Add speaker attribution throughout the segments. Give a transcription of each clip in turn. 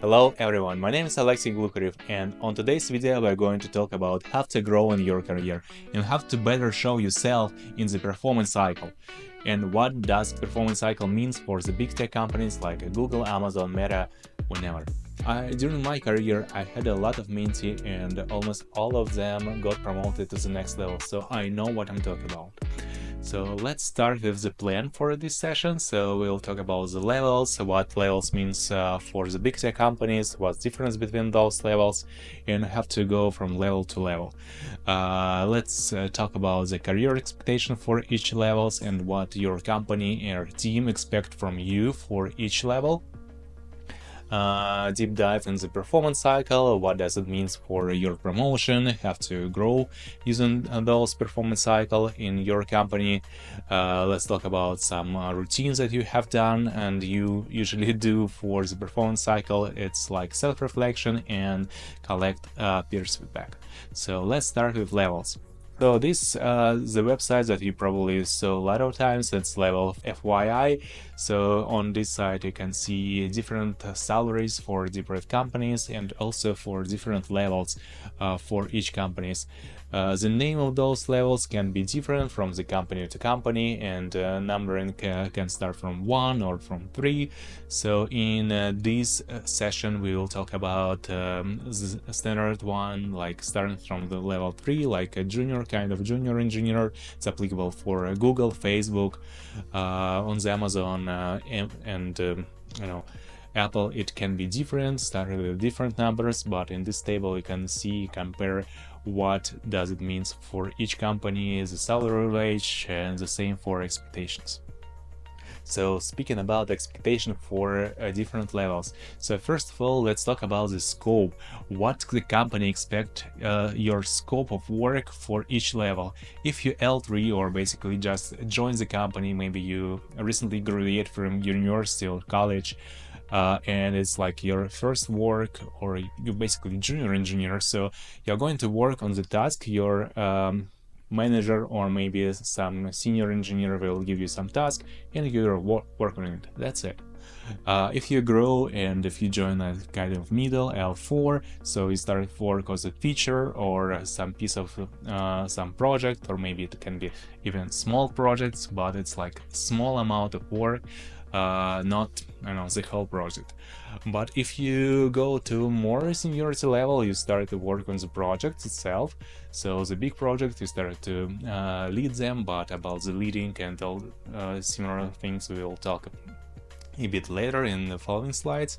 Speaker 1: Hello everyone, my name is Alexey Glukarev, and on today's video we're going to talk about how to grow in your career and how to better show yourself in the performance cycle. And what does performance cycle means for the big tech companies like Google, Amazon, Meta, whenever. During my career I had a lot of mentee and almost all of them got promoted to the next level, so I know what I'm talking about. So let's start with the plan for this session. So we'll talk about the levels, what levels means for the big tech companies, what's the difference between those levels, and have to go from level to level. Let's talk about the career expectation for each levels and what your company or team expect from you for each level. Deep dive in the performance cycle, what does it mean for your promotion, have to grow using those performance cycle in your company. Let's talk about some routines that you have done and you usually do for the performance cycle. It's like self-reflection and collect peers feedback. So let's start with levels. So this the website that you probably saw a lot of times, it's level FYI. So on this site you can see different salaries for different companies and also for different levels for each companies. The name of those levels can be different from the company to company, and numbering can start from 1 or from 3. So in this session we will talk about the standard one, like starting from the level 3, like a junior, kind of junior engineer. It's applicable for Google, Facebook, on the Amazon and you know, Apple. It can be different, started with different numbers, but in this table you can see, compare what does it mean for each company, the salary range, and the same for expectations. So speaking about expectation for different levels, so first of all let's talk about the scope. What the company expect your scope of work for each level. If you L3 or basically just join the company, maybe you recently graduated from university or college, and it's like your first work, or you're basically junior engineer, so you're going to work on the task. Your manager or maybe some senior engineer will give you some task and you're working on it. That's it. If you grow and if you join a kind of middle L4, so you start work as a feature or some piece of some project, or maybe it can be even small projects, but it's like small amount of work, not the whole project. But if you go to more seniority level, you start to work on the project itself. So the big project, you start to lead them, but about the leading and all similar things we will talk a bit later in the following slides.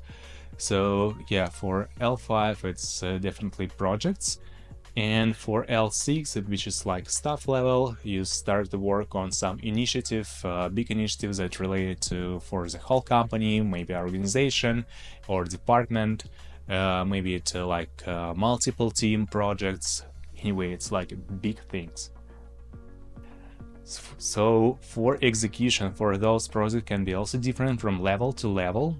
Speaker 1: So yeah, for L5 it's definitely projects. And for L6, which is like staff level, you start to work on some initiative, big initiatives that related to for the whole company, maybe organization or department, maybe it's like multiple team projects. Anyway, it's like big things. So for execution for those projects can be also different from level to level.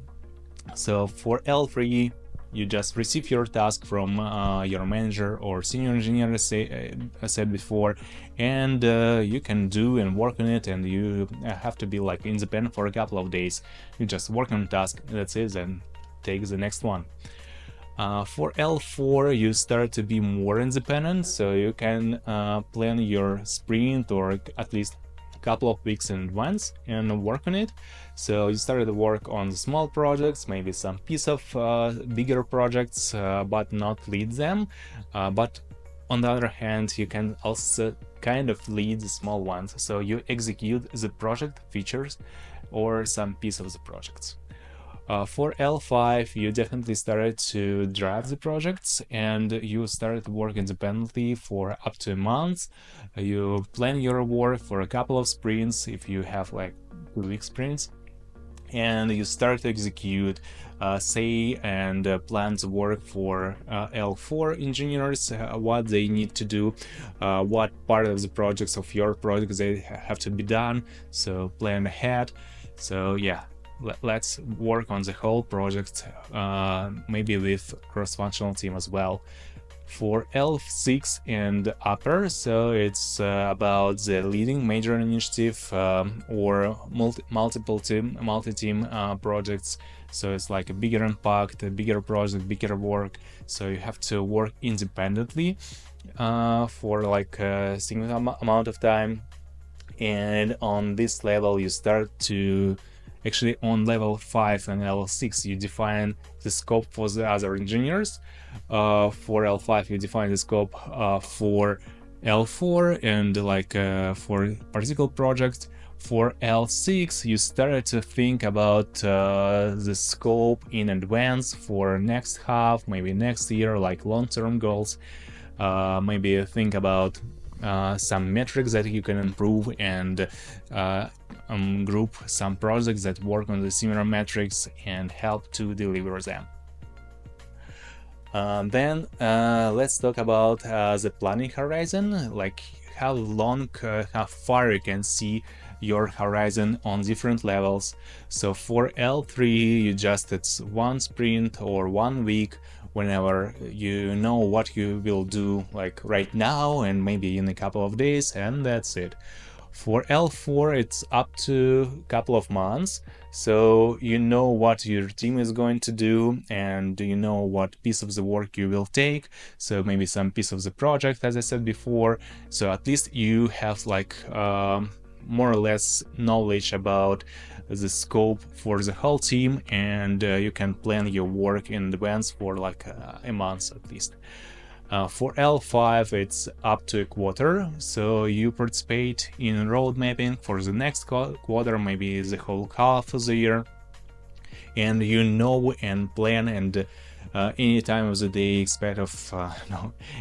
Speaker 1: So for L3, you just receive your task from your manager or senior engineer, as I said before, and you can do and work on it, and you have to be like independent for a couple of days. You just work on the task, that's it, and take the next one. For L4 you start to be more independent, so you can plan your sprint or at least couple of weeks in advance and work on it. So you started to work on the small projects, maybe some piece of bigger projects, but not lead them. But on the other hand, you can also kind of lead the small ones. So you execute the project features or some piece of the projects. For L5, you definitely started to drive the projects and you started to work independently for up to a month. You plan your work for a couple of sprints if you have like 2-week sprints, and you start to execute, say, and plan the work for L4 engineers, what they need to do, what part of the projects of your project they have to be done, so plan ahead. So yeah, let's work on the whole project, maybe with cross-functional team as well. For L6 and upper, so it's about the leading major initiative or multi-team projects. So it's like a bigger impact, a bigger project, bigger work. So you have to work independently for like a significant amount of time. And on this level you start to actually, on level 5 and level 6 you define the scope for the other engineers. For L5 you define the scope for L4 and like for particular projects. For L6 you start to think about the scope in advance for next half, maybe next year, like long-term goals. Maybe think about some metrics that you can improve and group some projects that work on the similar metrics and help to deliver them. Then let's talk about the planning horizon, like how long, how far you can see your horizon on different levels. So for L3 you just, it's one sprint or 1 week, whenever you know what you will do like right now and maybe in a couple of days, and that's it. For L4 it's up to a couple of months, so you know what your team is going to do and you know what piece of the work you will take, so maybe some piece of the project, as I said before. So at least you have like more or less knowledge about the scope for the whole team, and you can plan your work in advance for like a month at least. For L5 it's up to a quarter, so you participate in road mapping for the next quarter, maybe the whole half of the year, and you know and plan, and any time of the day expect of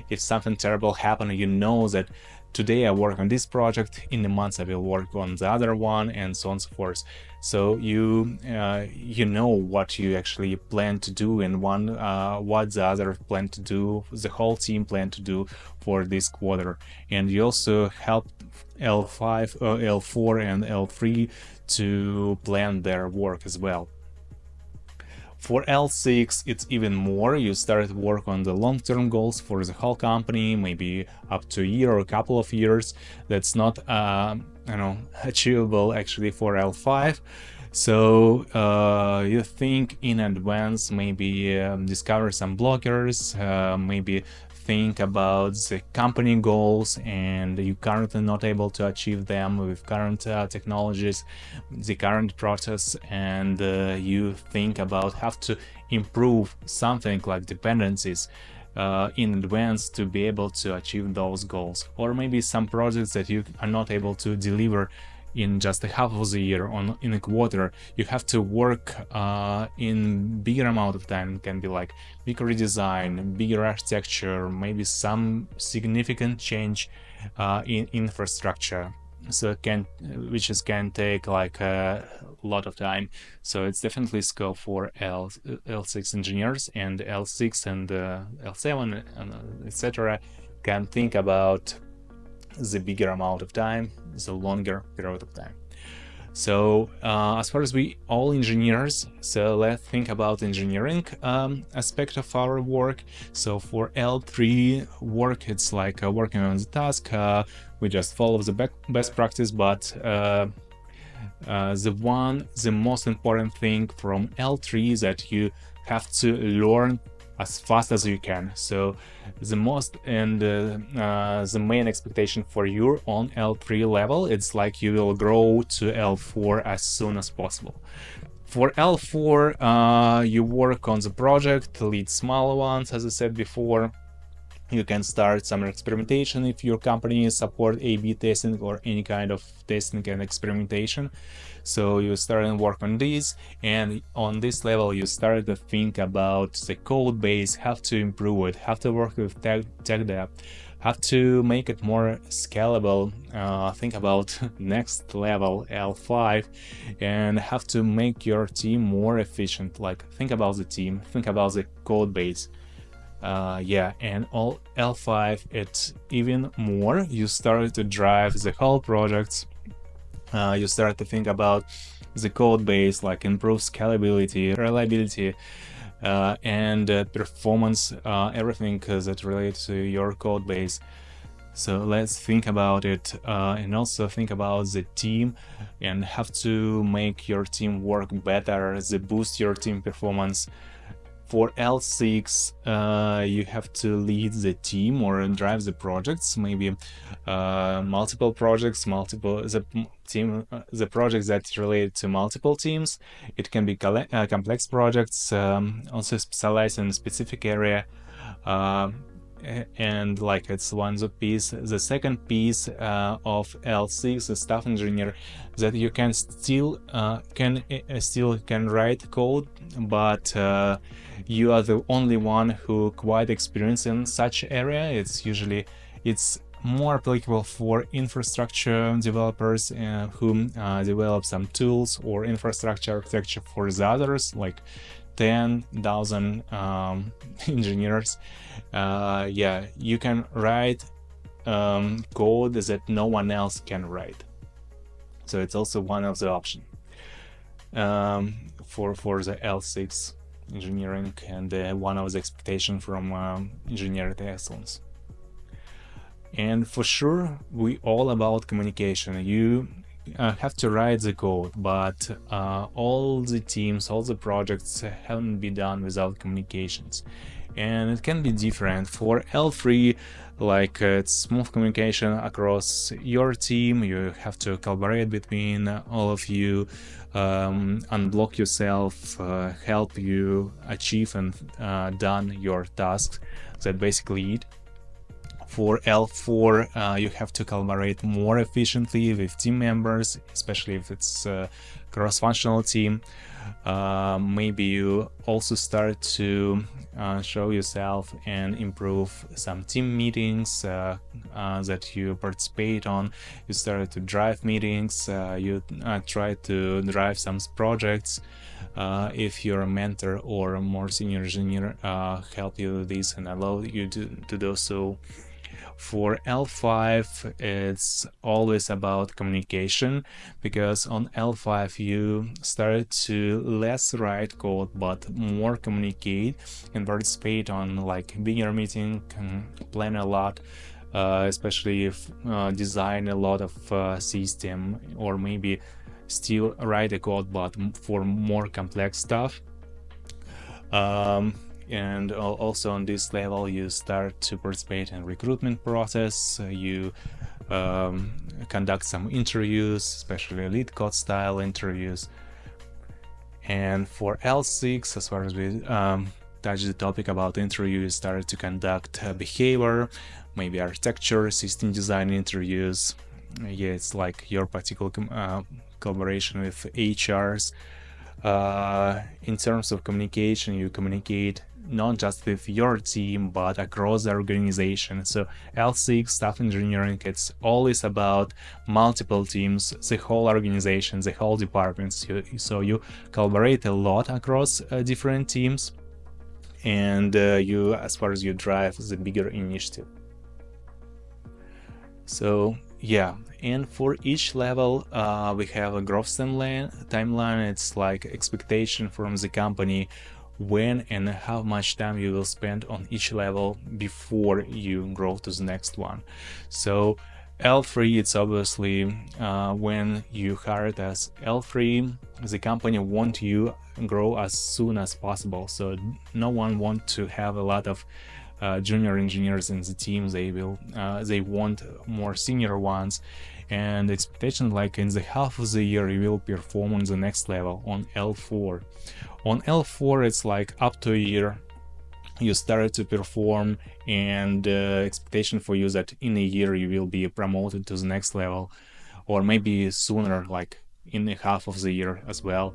Speaker 1: if something terrible happened, you know that today I work on this project, in the months I will work on the other one, and so on and so forth. So you know what you actually plan to do and what the other plan to do, the whole team plan to do for this quarter. And you also help L5, L4 and L3 to plan their work as well. For L6 it's even more, you start work on the long-term goals for the whole company, maybe up to a year or a couple of years. That's not achievable actually for L5. So you think in advance, maybe discover some blockers, maybe think about the company goals and you're currently not able to achieve them with current technologies, the current process, and you think about how to improve something like dependencies in advance to be able to achieve those goals. Or maybe some projects that you are not able to deliver in just a half of the year, in a quarter, you have to work in bigger amount of time. It can be like bigger redesign, bigger architecture, maybe some significant change in infrastructure. So which can take like a lot of time. So it's definitely scope for L6 engineers, and L6 and L7 and etc. can think about the bigger amount of time, the longer period of time. So as far as we all engineers, so let's think about engineering aspect of our work. So for L3 work, it's like working on the task, we just follow the best practice, but the most important thing from L3 is that you have to learn as fast as you can. So the most and the main expectation for you on L3 level, it's like you will grow to L4 as soon as possible. For L4 you work on the project, lead smaller ones, as I said before. You can start some experimentation if your company support A/B testing or any kind of testing and experimentation. So you start and work on this, and on this level you start to think about the code base, how to improve it, how to work with tech debt, how to make it more scalable, think about next level L5, and have to make your team more efficient. Like think about the team, think about the code base. And all L5 it's even more. You start to drive the whole projects. You start to think about the code base, like improve scalability, reliability, and performance, everything that relates to your code base. So let's think about it, and also think about the team, and have to make your team work better, to boost your team performance. For L6, you have to lead the team or drive the projects, maybe multiple projects, the projects that relate to multiple teams. It can be complex projects, also specialized in a specific area. And like it's one piece. The second piece of L6, the staff engineer, that you can still can write code, but you are the only one who quite experienced in such area. It's more applicable for infrastructure developers who develop some tools or infrastructure architecture for the others, like 10,000 engineers. Yeah, you can write code that no one else can write. So it's also one of the options for the L6 engineering, and one of the expectations from engineering excellence. And for sure, we all about communication. You have to write the code, but all the teams, all the projects haven't been done without communications, and it can be different. For L3, like it's smooth communication across your team. You have to collaborate between all of you, unblock yourself, help you achieve and done your tasks. That basically it. For L4, you have to collaborate more efficiently with team members, especially if it's a cross-functional team. Maybe you also start to show yourself and improve some team meetings that you participate on. You start to drive meetings, you try to drive some projects. If you're a mentor or a more senior engineer, help you with this and allow you to do so. For L5, it's always about communication, because on L5 you start to less write code but more communicate and participate on like bigger meeting, plan a lot, especially if design a lot of system, or maybe still write a code but for more complex stuff. And also on this level you start to participate in recruitment process. You conduct some interviews, especially lead code style interviews. And for L6, as far as we touch the topic about interviews, start to conduct behavior, maybe architecture, system design interviews. Yeah, it's like your particular collaboration with HRs. In terms of communication, you communicate not just with your team but across the organization. So L6 staff engineering, it's always about multiple teams, the whole organization, the whole departments. So you collaborate a lot across different teams, and you, as far as you drive the bigger initiative. So yeah, and for each level we have a growth timeline. It's like expectation from the company when and how much time you will spend on each level before you grow to the next one. So L3, it's obviously when you hired as L3, the company want you grow as soon as possible. So no one want to have a lot of junior engineers in the team. They want more senior ones, and expectation like in the half of the year you will perform on the next level on L4. On L4 it's like up to a year you started to perform, and expectation for you that in a year you will be promoted to the next level, or maybe sooner, like in a half of the year as well.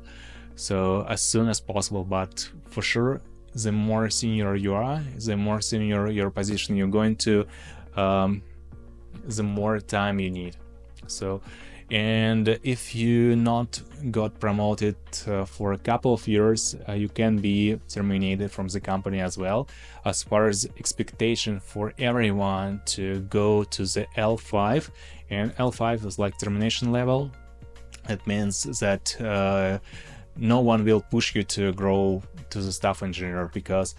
Speaker 1: So as soon as possible, but for sure the more senior you are, the more senior your position you're going to, the more time you need. So, and if you not got promoted for a couple of years, you can be terminated from the company as well. As far as expectation for everyone to go to the L5, and L5 is like termination level. It means that no one will push you to grow to the staff engineer, because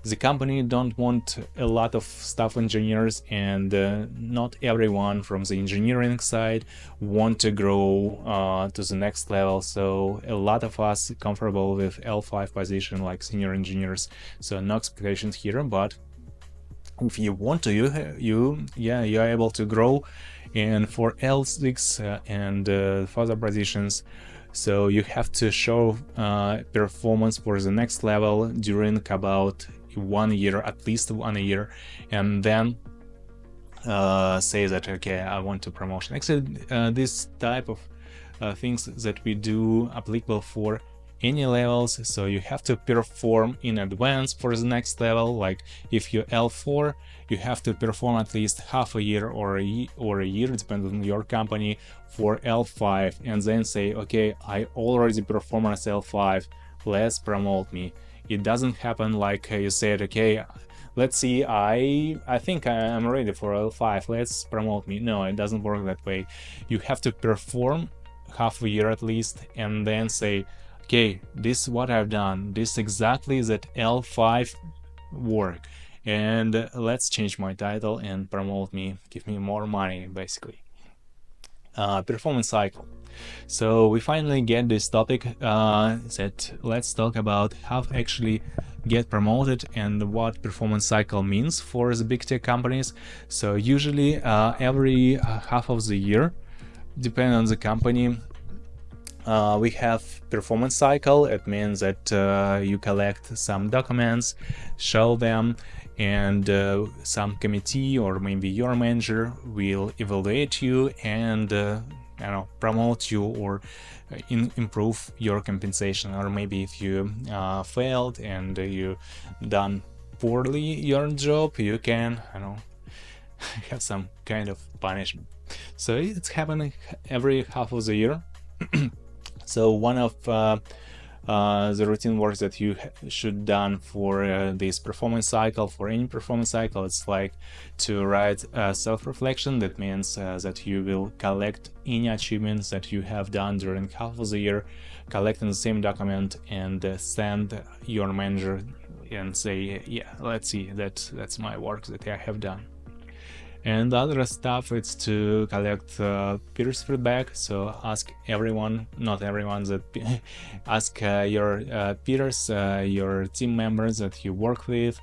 Speaker 1: the company don't want a lot of staff engineers, and not everyone from the engineering side want to grow to the next level. So a lot of us comfortable with L5 position like senior engineers, so no expectations here. But if you want to, you are able to grow, and for L6 and further positions, so you have to show performance for the next level during about 1 year, at least 1 year, and then say that, okay, I want to promotion. Actually, this type of things that we do applicable for any levels. So you have to perform in advance for the next level. Like if you're L4, you have to perform at least half a year or a year, depending on your company, for L5, and then say, okay, I already perform as L5, let's promote me. It doesn't happen like you said, okay, let's see, I think I'm ready for L5, let's promote me. No, it doesn't work that way. You have to perform half a year at least, and then say, okay, this is what I've done, this exactly that L5 work, and let's change my title and promote me, give me more money, basically. Performance cycle. So we finally get this topic that let's talk about how to actually get promoted and what performance cycle means for the big tech companies. So usually every half of the year, depending on the company, we have performance cycle. It means that you collect some documents, show them, and some committee or maybe your manager will evaluate you and promote you or improve your compensation. Or maybe if you failed and you done poorly your job, you can have some kind of punishment. So it's happening every half of the year. So one of the routine works that you should done for this performance cycle, for any performance cycle, it's like to write self-reflection. That means that you will collect any achievements that you have done during half of the year, collect in the same document, and send your manager and say, yeah, let's see, that's my work that I have done. And the other stuff is to collect peers feedback. So ask everyone, not everyone, that ask your peers, your team members that you work with,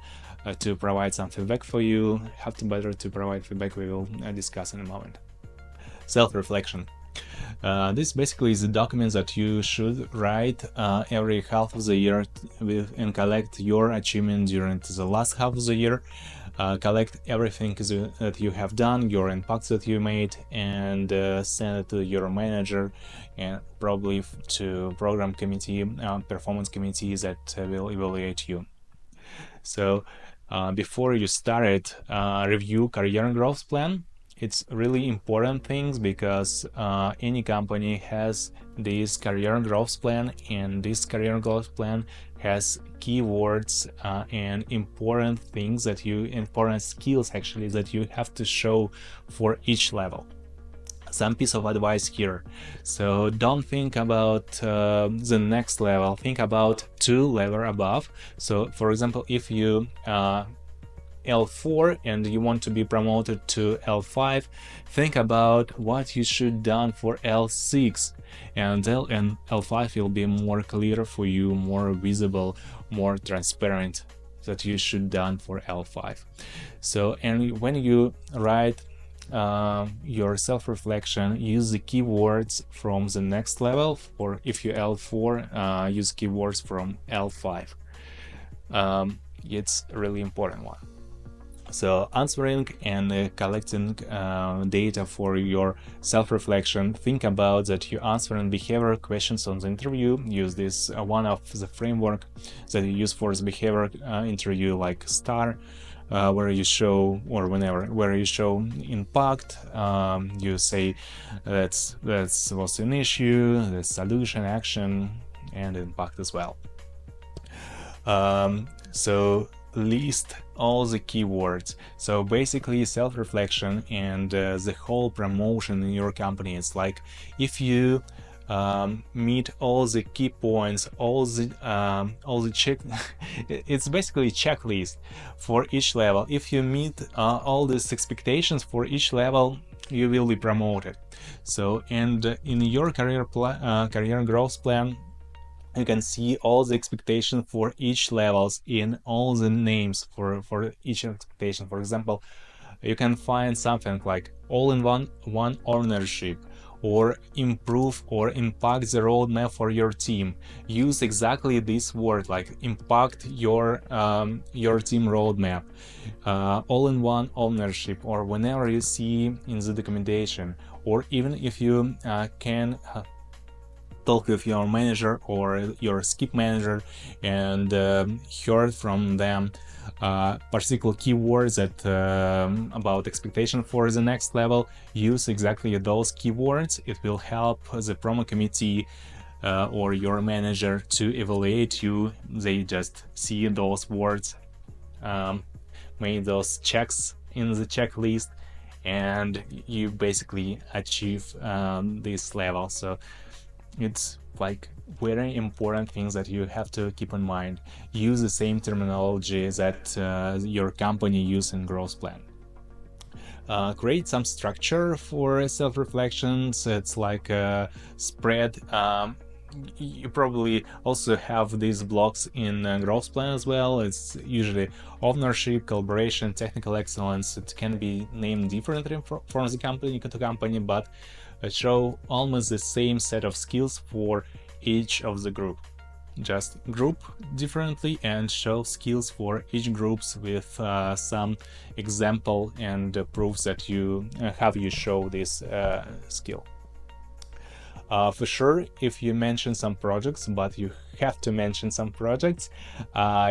Speaker 1: to provide some feedback for you. How to better to provide feedback, we will discuss in a moment. Self-reflection. This basically is the documents that you should write every half of the year and collect your achievement during the last half of the year. Collect everything that you have done, your impacts that you made, and send it to your manager and probably to program committee, performance committees that will evaluate you. So before you start it, review career and growth plan. It's really important things because any company has this career growth plan, and this career growth plan has keywords and important skills actually that you have to show for each level. Some piece of advice here. So don't think about the next level, think about 2 levels above. So for example, if you L4 and you want to be promoted to L5, think about what you should done for L6, and L5 will be more clear for you, more visible, more transparent that you should done for L5. So, and when you write your self-reflection, use the keywords from the next level, or if you L4, use keywords from L5. It's a really important one. So answering and collecting data for your self-reflection, think about that you answering behavioral questions on the interview. Use this one of the framework that you use for the behavior interview, like STAR, where you show, or where you show impact. You say that was an issue, the solution, action, and impact as well. So list all the keywords. So basically self-reflection and the whole promotion in your company, it's like if you meet all the key points, all the check. It's basically a checklist for each level. If you meet all these expectations for each level, you will be promoted. So, and in your career growth plan, you can see all the expectations for each levels in all the names for each expectation. For example, you can find something like all-in-one ownership, or improve or impact the roadmap for your team. Use exactly this word, like impact your team roadmap. All-in-one ownership, or whenever you see in the documentation, or even if you can talk with your manager or your skip manager and heard from them particular keywords that about expectation for the next level. Use exactly those keywords. It will help the promo committee or your manager to evaluate you. They just see those words, make those checks in the checklist, and you basically achieve this level. So it's like very important things that you have to keep in mind. Use the same terminology that your company use in growth plan. Create some structure for self-reflections. It's like a spread. You probably also have these blocks in growth plan as well. It's usually ownership, collaboration, technical excellence. It can be named differently from the company to company, but show almost the same set of skills for each of the group. Just group differently and show skills for each groups with some example and proofs that you have you show this skill. For sure, if you mention some projects, but you have to mention some projects,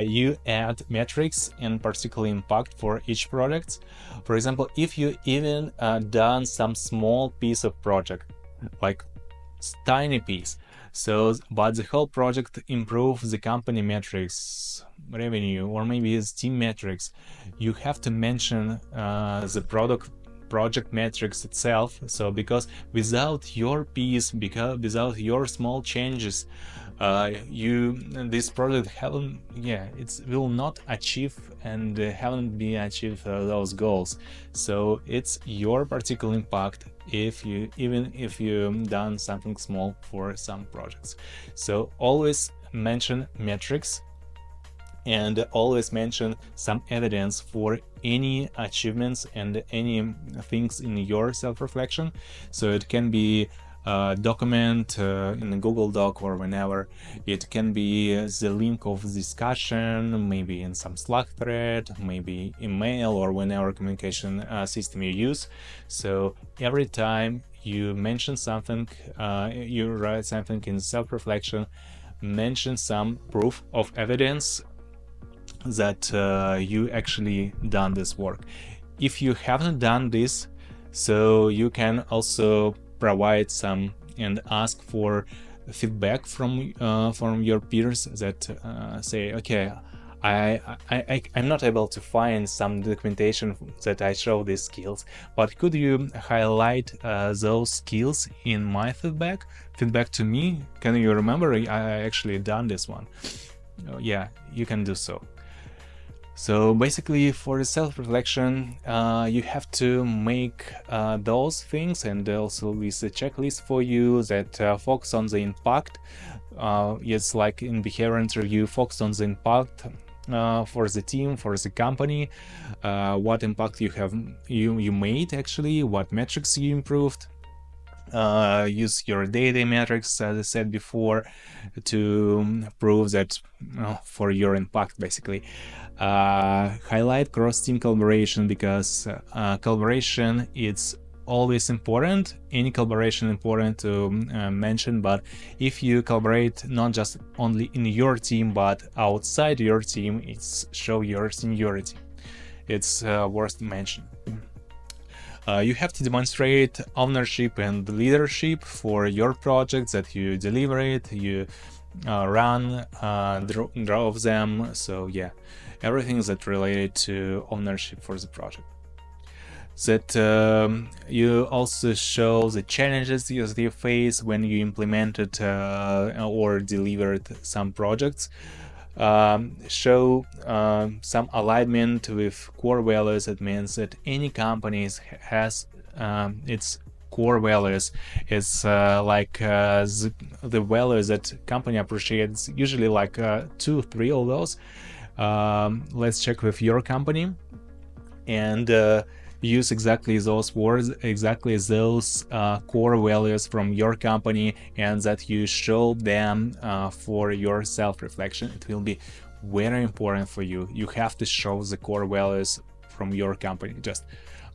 Speaker 1: you add metrics and particular impact for each project. For example, if you even done some small piece of project, like tiny piece, but the whole project improves the company metrics, revenue, or maybe its team metrics, you have to mention the project metrics itself. So because without your piece, without your small changes, this project it will not achieve and haven't been achieved those goals. So it's your particular impact even if you done something small for some projects. So always mention metrics and always mention some evidence for any achievements and any things in your self-reflection. So it can be a document in a Google Doc or whenever. It can be the link of discussion, maybe in some Slack thread, maybe email, or whenever communication system you use. So every time you mention something, you write something in self-reflection, mention some proof of evidence that you actually done this work. If you haven't done this, so you can also provide some and ask for feedback from your peers that say, okay, I'm not able to find some documentation that I show these skills, but could you highlight those skills in my feedback to me? Can you remember I actually done this one? Yeah, you can do so. So basically, for the self-reflection, you have to make those things, and also with a checklist for you that focus on the impact. It's like in behavior interview, focus on the impact for the team, for the company, what impact you made actually, what metrics you improved. Use your data metrics, as I said before, to prove that for your impact, basically. Highlight cross-team collaboration, because collaboration is always important. Any collaboration important to mention, but if you collaborate not just only in your team but outside your team, it's show your seniority. It's worth mentioning. You have to demonstrate ownership and leadership for your projects, that you deliver it, you run, drove them. So yeah, everything that related to ownership for the project. that you also show the challenges you face when you implemented or delivered some projects. Show some alignment with core values. It means that any company has its core values. It's the values that company appreciates, usually like 2-3 of those. Let's check with your company and use exactly those words, exactly those core values from your company, and that you show them for your self-reflection. It will be very important for you. You have to show the core values from your company. Just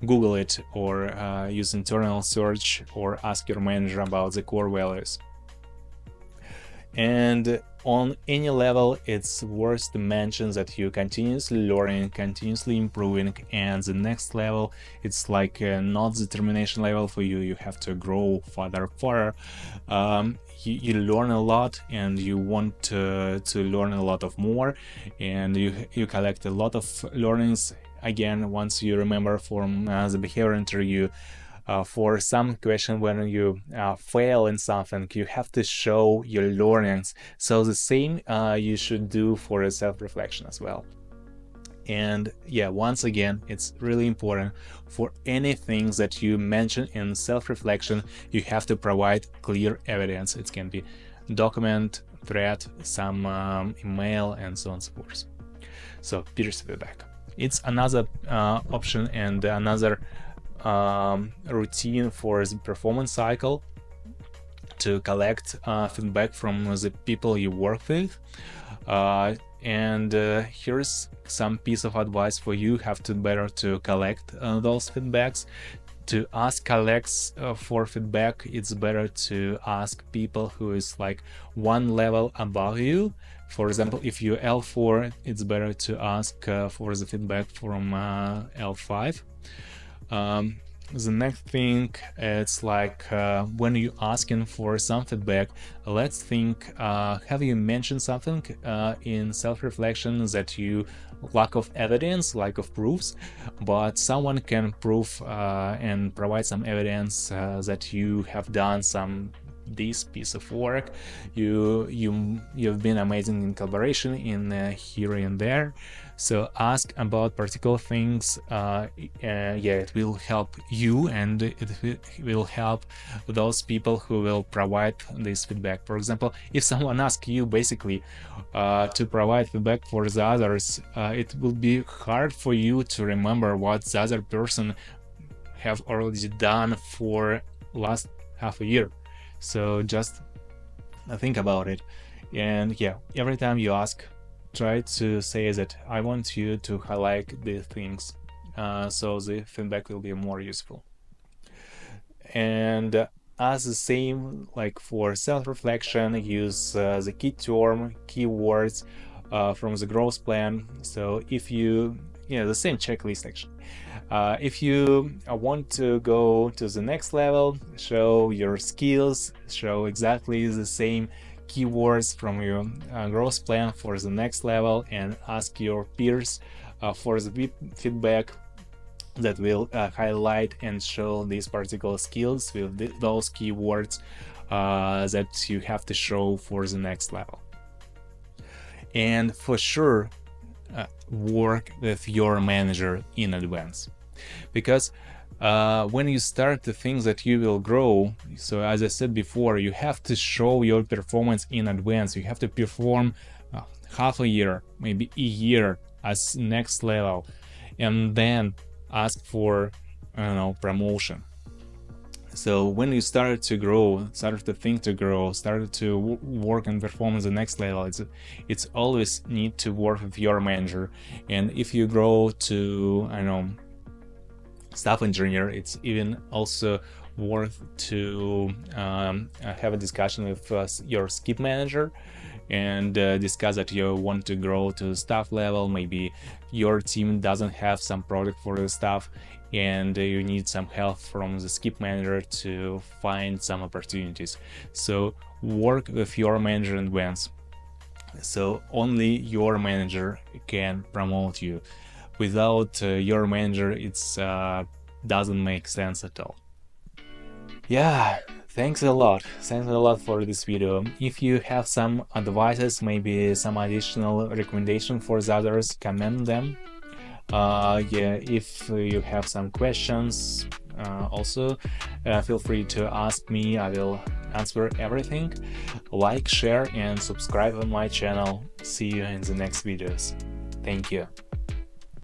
Speaker 1: Google it, or use internal search, or ask your manager about the core values. And on any level, it's worth to mention that you continuously learning, continuously improving, and the next level, it's like not the termination level for you. You have to grow further. You learn a lot, and you want to learn a lot of more, and you collect a lot of learnings. Again, once you remember from the behavior interview, for some question, when you fail in something, you have to show your learnings. So the same you should do for a self-reflection as well. And yeah, once again, it's really important for anything that you mention in self-reflection, you have to provide clear evidence. It can be document, thread, some email, and so on and so forth. So peers feedback, it's another option and another routine for the performance cycle to collect feedback from the people you work with. And here's some piece of advice for you. Have to better to collect those feedbacks. To ask colleagues for feedback, it's better to ask people who is like one level above you. For example, if you're L4, it's better to ask for the feedback from L5. The next thing, it's like when you asking for some feedback, let's think, have you mentioned something in self-reflection that you lack of evidence, lack of proofs, but someone can prove and provide some evidence that you have done this piece of work, you've been amazing in collaboration in here and there. So ask about particular things. Yeah, it will help you, and it will help those people who will provide this feedback. For example, if someone asks you basically to provide feedback for the others, it will be hard for you to remember what the other person have already done for last half a year. So just think about it. And yeah, every time you ask, try to say that I want you to highlight these things, so the feedback will be more useful. And as the same, like for self-reflection, use the key term, keywords from the growth plan. So if you, the same checklist actually. If you want to go to the next level, show your skills, show exactly the same keywords from your growth plan for the next level, and ask your peers for the feedback that will highlight and show these particular skills with those keywords that you have to show for the next level. And for sure, work with your manager in advance, because when you start the things that you will grow, so as I said before, you have to show your performance in advance. You have to perform half a year, maybe a year as next level, and then ask for, I don't know, promotion. So when you start to grow, started to think to grow, started to work and perform at the next level, it's always need to work with your manager. And if you grow to, I don't know, staff engineer, it's even also worth to have a discussion with your skip manager and discuss that you want to grow to staff level. Maybe your team doesn't have some product for the staff, and you need some help from the skip manager to find some opportunities. So work with your manager in advance. So only your manager can promote you. Without your manager, it's doesn't make sense at all. Yeah, thanks a lot. Thanks a lot for this video. If you have some advices, maybe some additional recommendation for the others, comment them. Yeah, if you have some questions, also feel free to ask me. I will answer everything. Like, share, and subscribe on my channel. See you in the next videos. Thank you.